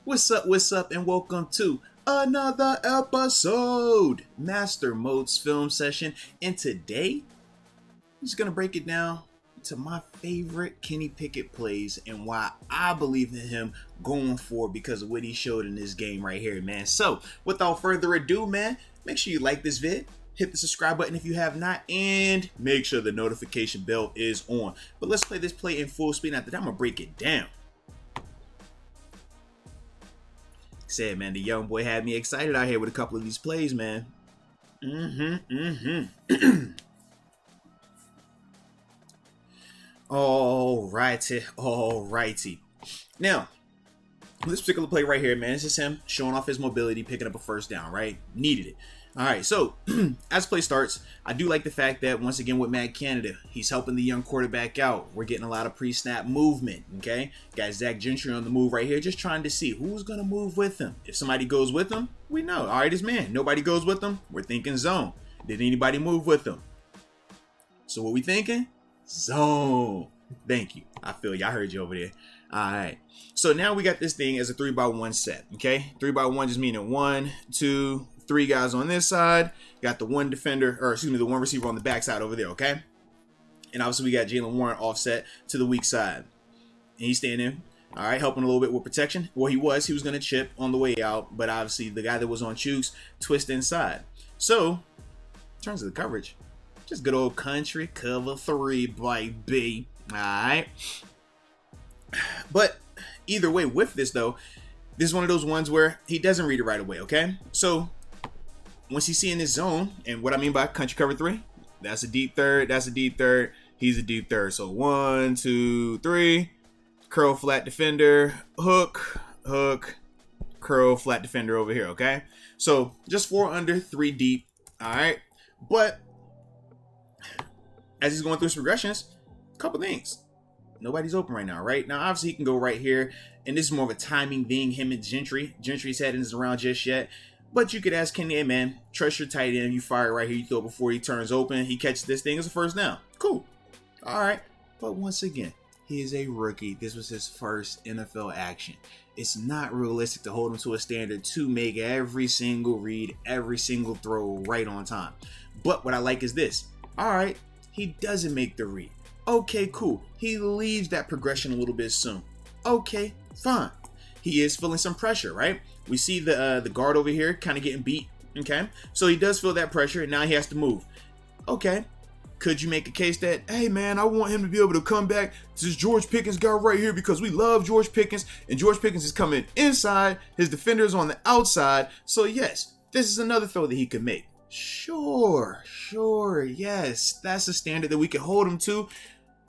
What's up, and welcome to another episode, Master Moats Film Session. And today, I'm just going to break it down to my favorite Kenny Pickett plays and why I believe in him going forward because of what he showed in this game right here, man. So, without further ado, man, make sure you like this vid. Hit the subscribe button if you have not, and make sure the notification bell is on. But let's play this play in full speed. After that, I'm going to break it down. Said, man, the young boy had me excited out here with a couple of these plays, man. Alrighty. Now, this particular play right here, man, this is him showing off his mobility, picking up a first down, right? Needed it. All right, so as play starts, I do like the fact that, once again, with Matt Canada, he's helping the young quarterback out. We're getting a lot of pre-snap movement, okay? Got Zach Gentry on the move right here, just trying to see who's going to move with him. If somebody goes with him, we know. All right, it's man. Nobody goes with him, we're thinking zone. Did anybody move with him? So what we thinking? Zone. Thank you. I feel you. I heard you over there. All right. So now we got this thing as a 3x1 set, okay? 3x1 just meaning 1, 2, 3 guys on this side. Got the one defender, or excuse me, the one receiver on the backside over there, okay? And obviously we got Jalen Warren offset to the weak side. And he's staying in. All right, helping a little bit with protection. Well, he was going to chip on the way out, but obviously the guy that was on Chooks twist inside. So, in terms of the coverage, just good old country cover 3 by B. All right. But either way, with this though, this is one of those ones where he doesn't read it right away, okay? So, once he's seeing his zone, and what I mean by country cover 3, that's a deep third, he's a deep third. So 1, 2, 3, curl flat defender, hook, curl flat defender over here, okay? So just 4 under, 3 deep, all right? But as he's going through his progressions, a couple things. Nobody's open right now, right? Now, obviously, he can go right here, and this is more of a timing thing, him and Gentry. Gentry's head isn't around just yet. But you could ask Kenny, hey, man, trust your tight end. You fire it right here. You throw it before he turns open. He catches this thing as a first down. Cool. All right. But once again, he is a rookie. This was his first NFL action. It's not realistic to hold him to a standard to make every single read, every single throw right on time. But what I like is this. All right. He doesn't make the read. Okay, cool. He leaves that progression a little bit soon. Okay, fine. He is feeling some pressure, right? We see the guard over here kind of getting beat, okay? So he does feel that pressure, and now he has to move. Okay, could you make a case that, hey, man, I want him to be able to come back to this George Pickens guy right here because we love George Pickens, and George Pickens is coming inside, his defender is on the outside, so yes, this is another throw that he could make. Sure, yes, that's a standard that we can hold him to.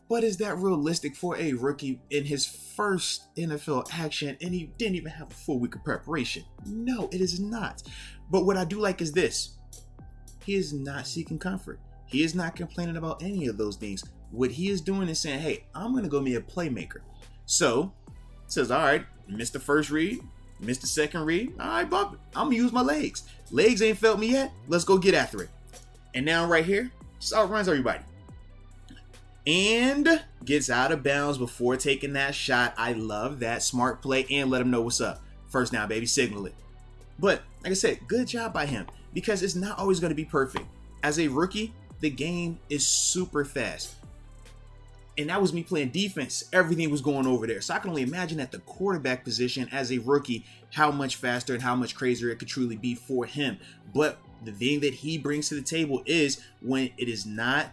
But is that realistic for a rookie in his first NFL action, and he didn't even have a full week of preparation? No, it is not. But what I do like is this. He is not seeking comfort. He is not complaining about any of those things. What he is doing is saying, hey, I'm going to go be a playmaker. So, says, all right, missed the first read, missed the second read. All right, bump it. I'm going to use my legs. Legs ain't felt me yet. Let's go get after it. And now right here, just outruns everybody. And gets out of bounds before taking that shot. I love that. Smart play, and let him know what's up. First down, baby. Signal it. But, like I said, good job by him. Because it's not always going to be perfect. As a rookie, the game is super fast. And that was me playing defense. Everything was going over there. So I can only imagine at the quarterback position as a rookie, how much faster and how much crazier it could truly be for him. But the thing that he brings to the table is when it is not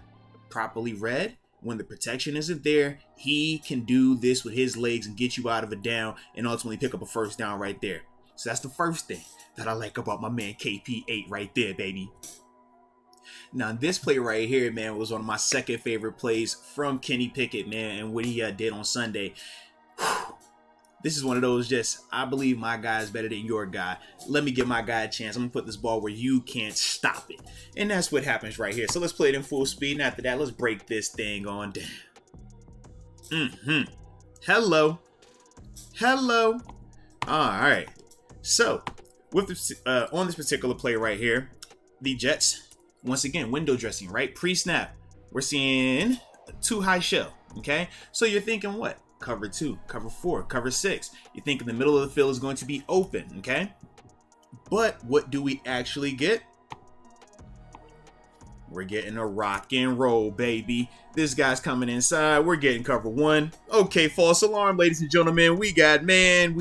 properly read, when the protection isn't there, he can do this with his legs and get you out of a down and ultimately pick up a first down right there. So that's the first thing that I like about my man KP8 right there, baby. Now, this play right here, man, was one of my second favorite plays from Kenny Pickett, man, and what he did on Sunday. This is one of those just, I believe my guy is better than your guy. Let me give my guy a chance. I'm going to put this ball where you can't stop it. And that's what happens right here. So let's play it in full speed. And after that, let's break this thing on down. Hello. All right. So, with the, on this particular play right here, the Jets, once again, window dressing, right? Pre-snap. We're seeing too high shell, okay? So you're thinking what? cover 2, cover 4, cover 6. You think in the middle of the field is going to be open, okay? But what do we actually get? We're getting a rock and roll, baby. This guy's coming inside. We're getting cover 1. Okay, false alarm, ladies and gentlemen. We've got man.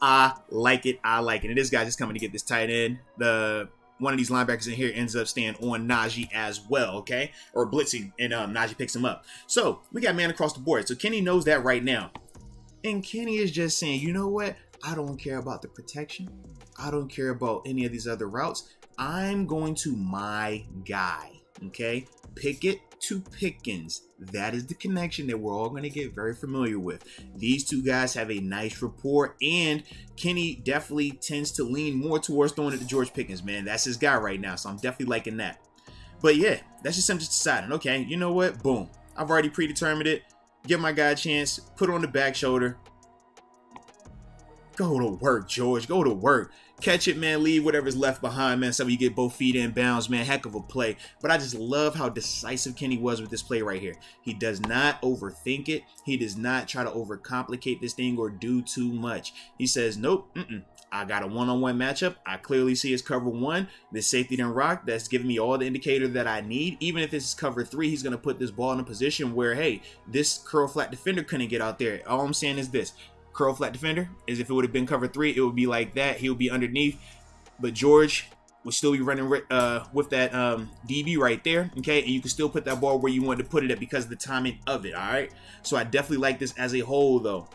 I like it. And this guy just coming to get this tight end. One of these linebackers in here ends up staying on Najee as well, okay? Or blitzing, and Najee picks him up. So we got man across the board. So Kenny knows that right now. And Kenny is just saying, you know what? I don't care about the protection. I don't care about any of these other routes. I'm going to my guy, okay? Pickett to Pickens. That is the connection that we're all going to get very familiar with. These two guys have a nice rapport, and Kenny definitely tends to lean more towards throwing it to George Pickens, man. That's his guy right now, so I'm definitely liking that. But yeah, that's just him just deciding, okay, you know what? Boom. I've already predetermined it. Give my guy a chance. Put it on the back shoulder. Go to work, George. Go to work. Catch it, man. Leave whatever's left behind, man. So you get both feet in bounds, man. Heck of a play. But I just love how decisive Kenny was with this play right here. He does not overthink it. He does not try to overcomplicate this thing or do too much. He says, nope, I got a one-on-one matchup. I clearly see it's cover 1. This safety done rock. That's giving me all the indicator that I need. Even if this is cover 3, he's going to put this ball in a position where, hey, this curl flat defender couldn't get out there. All I'm saying is this. Curl flat defender is if it would have been cover 3, it would be like that. He would be underneath, but George would still be running with that DB right there, okay? And you can still put that ball where you wanted to put it at because of the timing of it, all right? So I definitely like this as a whole, though.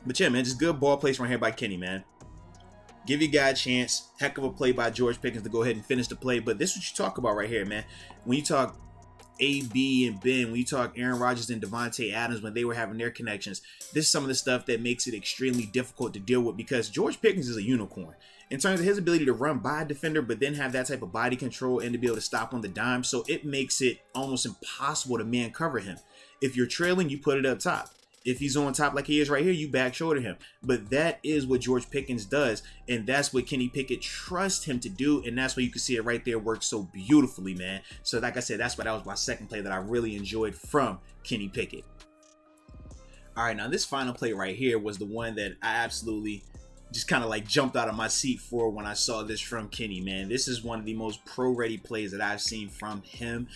But yeah, man, just good ball placement right here by Kenny, man. Give your guy a chance. Heck of a play by George Pickens to go ahead and finish the play. But this is what you talk about right here, man. When you talk AB and Ben, when you talk Aaron Rodgers and Devontae Adams when they were having their connections, this is some of the stuff that makes it extremely difficult to deal with because George Pickens is a unicorn in terms of his ability to run by a defender but then have that type of body control and to be able to stop on the dime. So it makes it almost impossible to man cover him. If you're trailing, you put it up top. If he's on top like he is right here, you back shoulder him. But that is what George Pickens does, and that's what Kenny Pickett trusts him to do, and that's why you can see it right there work so beautifully, man. So like I said, that was my second play that I really enjoyed from Kenny Pickett. All right, now this final play right here was the one that I absolutely just kind of like jumped out of my seat for when I saw this from Kenny, man. This is one of the most pro-ready plays that I've seen from him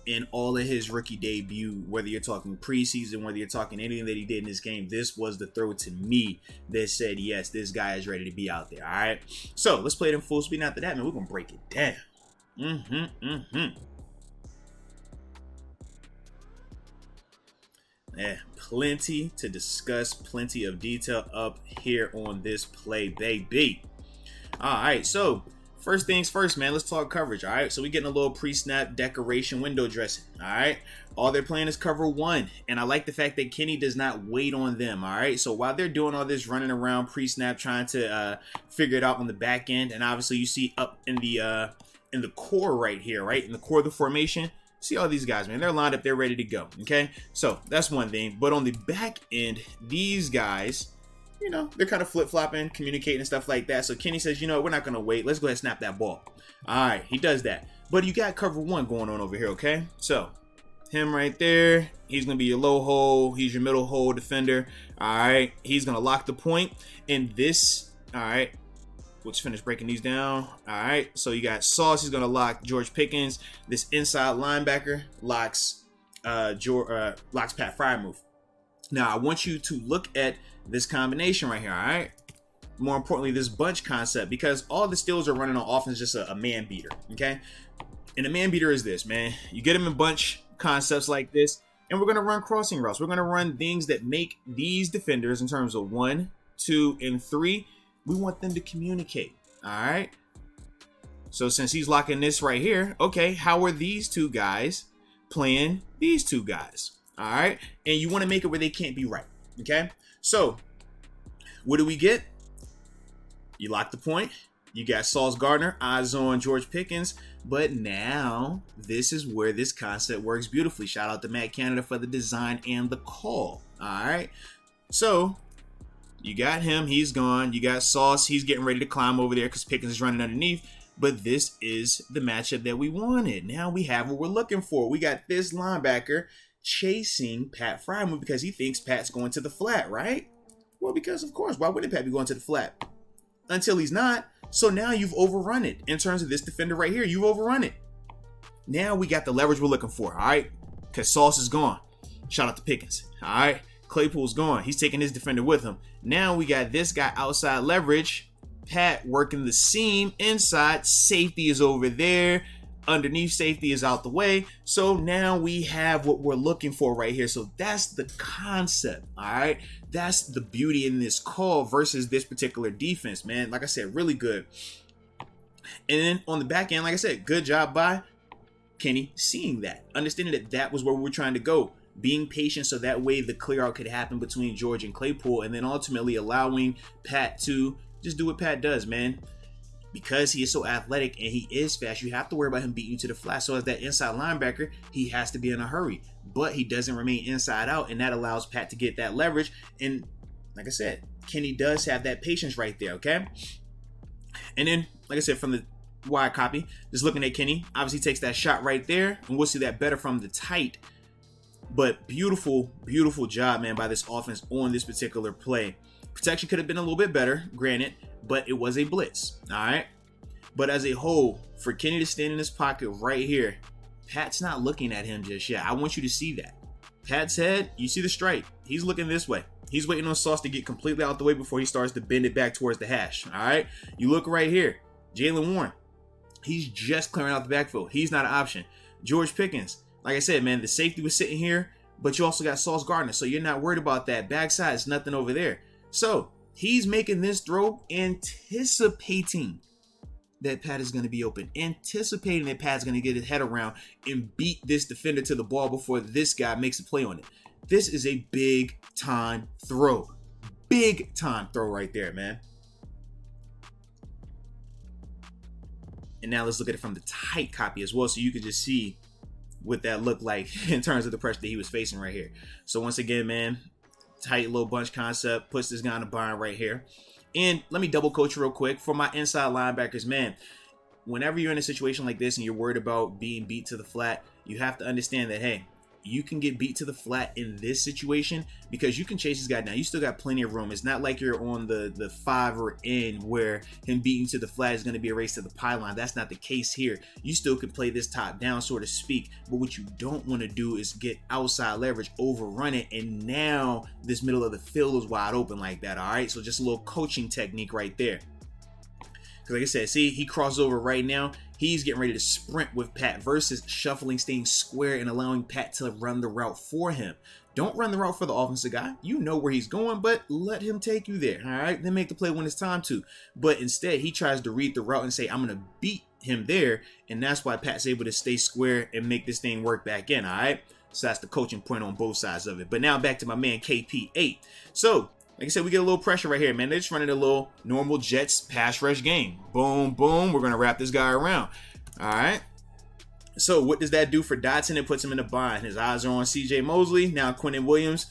in all of his rookie debut, whether you're talking preseason, whether you're talking anything that he did in this game. This was the throw to me that said, yes, this guy is ready to be out there, all right? So let's play it in full speed. After that, man, we're going to break it down. Yeah, plenty to discuss, plenty of detail up here on this play, baby. All right, so first things first, man, let's talk coverage, all right? So we're getting a little pre-snap decoration window dressing, all right? All they're playing is cover 1, and I like the fact that Kenny does not wait on them, all right? So while they're doing all this running around pre-snap, trying to figure it out on the back end, and obviously you see up in the core right here, right? In the core of the formation, see all these guys, man. They're lined up. They're ready to go, okay? So that's one thing. But on the back end, these guys, you know, they're kind of flip-flopping, communicating and stuff like that. So Kenny says, you know, we're not going to wait. Let's go ahead and snap that ball. All right, he does that. But you got cover 1 going on over here, okay? So him right there, he's going to be your low hole. He's your middle hole defender. All right, he's going to lock the point. And this, all right, let's finish breaking these down. All right, so you got Sauce. He's going to lock George Pickens. This inside linebacker locks Pat Freiermuth. Now, I want you to look at this combination right here, all right? More importantly, this bunch concept, because all the Steelers are running on offense just a man beater, okay? And a man beater is this, man. You get them in bunch concepts like this, and we're going to run crossing routes. We're going to run things that make these defenders in terms of 1, 2, and 3. We want them to communicate, all right? So since he's locking this right here, okay, how are these two guys playing these two guys, all right? And you want to make it where they can't be right, okay? So what do we get? You lock the point. You got Sauce Gardner, eyes on George Pickens. But now this is where this concept works beautifully. Shout out to Matt Canada for the design and the call, all right? So you got him, he's gone. You got Sauce, he's getting ready to climb over there because Pickens is running underneath. But this is the matchup that we wanted. Now we have what we're looking for. We got this linebacker chasing Pat Frymouth because he thinks Pat's going to the flat, right? Well, because of course, why wouldn't Pat be going to the flat? Until he's not. So now you've overrun it. In terms of this defender right here, you've overrun it. Now we got the leverage we're looking for, all right? Because Sauce is gone. Shout out to Pickens, all right? Claypool's gone. He's taking his defender with him. Now we got this guy outside leverage. Pat working the seam inside. Safety is over there. Underneath safety is out the way. So now we have what we're looking for right here. So that's the concept, all right? That's the beauty in this call versus this particular defense, man. Like I said, really good. And then on the back end, like I said, good job by Kenny seeing that, understanding that that was where we were trying to go, being patient so that way the clear out could happen between George and Claypool, and then ultimately allowing Pat to just do what Pat does, man. Because he is so athletic and he is fast, you have to worry about him beating you to the flat. So as that inside linebacker, he has to be in a hurry, but he doesn't remain inside out, and that allows Pat to get that leverage. And like I said, Kenny does have that patience right there, okay? And then, like I said, from the wide copy, just looking at Kenny, obviously takes that shot right there, and we'll see that better from the tight. But beautiful, beautiful job, man, by this offense on this particular play. Protection could have been a little bit better, granted, but it was a blitz, all right? But as a whole, for Kenny to stand in his pocket right here, Pat's not looking at him just yet. I want you to see that. Pat's head, you see the stripe. He's looking this way. He's waiting on Sauce to get completely out the way before he starts to bend it back towards the hash, all right? You look right here. Jaylen Warren, he's just clearing out the backfield. He's not an option. George Pickens, like I said, man, the safety was sitting here, but you also got Sauce Gardner, so you're not worried about that. Backside is nothing over there. So he's making this throw anticipating that Pat is going to be open, anticipating that Pat's going to get his head around and beat this defender to the ball before this guy makes a play on it. This is a big time throw. Big time throw right there, man. And now let's look at it from the tight copy as well, so you can just see what that looked like in terms of the pressure that he was facing right here. So once again, man, tight little bunch concept, puts this guy in a bind right here. And let me double coach real quick for my inside linebackers, man. Whenever you're in a situation like this and you're worried about being beat to the flat, you have to understand that, hey, you can get beat to the flat in this situation because you can chase this guy down. You still got plenty of room. It's not like you're on the 5 or end where him beating to the flat is going to be a race to the pylon. That's not the case here. You still can play this top down, so to speak. But what you don't want to do is get outside leverage, overrun it, and now this middle of the field is wide open like that, all right? So just a little coaching technique right there. Because like I said, see, he crosses over right now. He's getting ready to sprint with Pat versus shuffling, staying square, and allowing Pat to run the route for him. Don't run the route for the offensive guy. You know where he's going, but let him take you there, all right? Then make the play when it's time to. But instead, he tries to read the route and say, I'm going to beat him there, and that's why Pat's able to stay square and make this thing work back in, all right? So that's the coaching point on both sides of it. But now back to my man KP8. So, like I said, we get a little pressure right here, man. They're just running a little normal Jets pass rush game. Boom, boom. We're going to wrap this guy around. All right. So what does that do for Dotson? It puts him in a bind. His eyes are on C.J. Mosley. Now Quentin Williams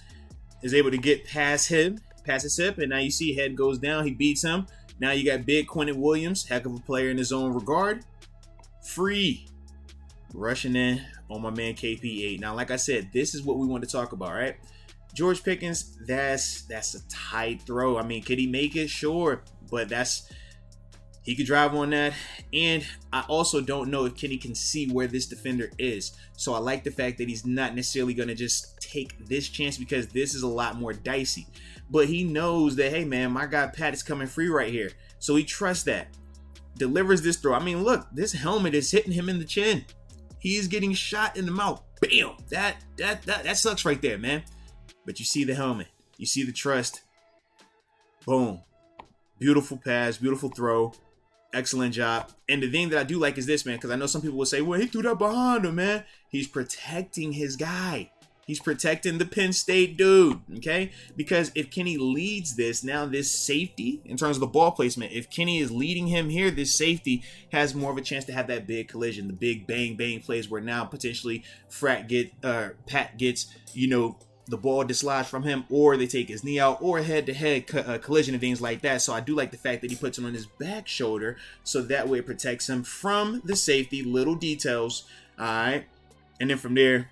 is able to get past him, past his hip. And now you see head goes down. He beats him. Now you got big Quentin Williams. Heck of a player in his own regard. Free. Rushing in on my man KP8. Now, like I said, this is what we want to talk about, right? George Pickens, that's a tight throw. I mean, could he make it? Sure, but he could drive on that. And I also don't know if Kenny can see where this defender is. So I like the fact that he's not necessarily going to just take this chance because this is a lot more dicey. But he knows that, hey, man, my guy Pat is coming free right here. So he trusts that. Delivers this throw. I mean, look, this helmet is hitting him in the chin. He's getting shot in the mouth. Bam! That sucks right there, man. But you see the helmet. You see the trust. Boom. Beautiful pass. Beautiful throw. Excellent job. And the thing that I do like is this, man, because I know some people will say, well, he threw that behind him, man. He's protecting his guy. He's protecting the Penn State dude, okay? Because if Kenny leads this, now this safety, in terms of the ball placement, if Kenny is leading him here, this safety has more of a chance to have that big collision, the big bang plays where now potentially Pat gets, the ball dislodged from him, or they take his knee out, or head-to-head collision and things like that. So I do like the fact that he puts it on his back shoulder, so that way it protects him from the safety, little details, all right? And then from there,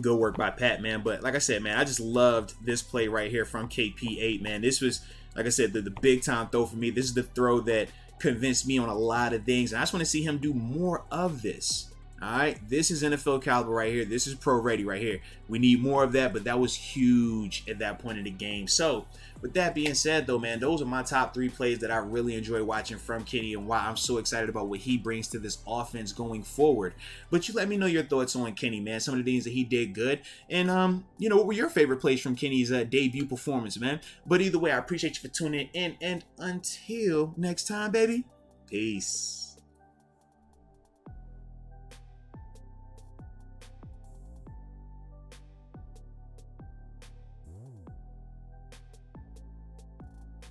Good work by Pat, man. But like I said, man, I just loved this play right here from KP8, man. This was, like I said, the big time throw for me. This is the throw that convinced me on a lot of things. And I just want to see him do more of this. All right, this is NFL caliber right here. This is pro ready right here. We need more of that, but that was huge at that point in the game. So with that being said, though, man, those are my top 3 plays that I really enjoy watching from Kenny and why I'm so excited about what he brings to this offense going forward. But you let me know your thoughts on Kenny, man. Some of the things that he did good, and you know, what were your favorite plays from Kenny's debut performance, man? But either way, I appreciate you for tuning in, and until next time, baby, peace.